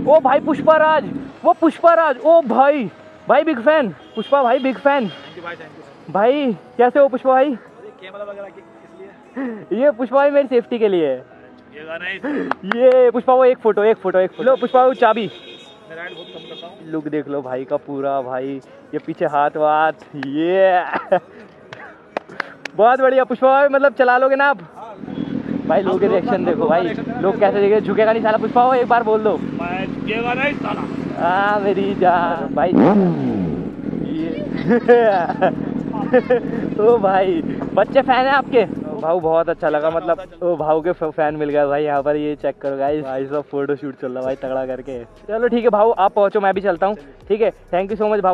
ओ भाई पुष्पा राज, वो पुष्पा राज, ओ भाई भाई बिग फैन पुष्पा भाई, बिग फैन भाई। कैसे हो पुष्पा भाई? कैमरा वगैरह किस लिए? ये पुष्पा भाई मेरी सेफ्टी के लिए है। ये गाना है। ये पुष्पा वो एक फोटो लो पुष्पा वो चाबी। मैं राइड बहुत कम करता हूँ। लुक देख लो भाई का पूरा भाई, ये पीछे हाथ वाथ, ये बहुत बढ़िया पुष्पा भाई, मतलब चला लोगे ना आप? भाई लोगों के रिएक्शन देखो भाई, लोग कैसे देखे, झुकेगा नहीं साला पुष्पा भाई, एक बार बोल दो। मैं झुकेगा नहीं साला। हाँ मेरी जान भाई। ये ओ भाई बच्चे फैन है आपके? भाऊ बहुत अच्छा लगा, मतलब ओ भाऊ के फैन मिल गया भाई यहाँ पर। ये चेक करो गाइस, भाई सब फोटो शूट चल रहा भाई तगड़ा करके। चलो ठीक है भाऊ, आप पहुँचो, मैं भी चलता हूँ। ठीक है, थैंक यू सो मच भाऊ।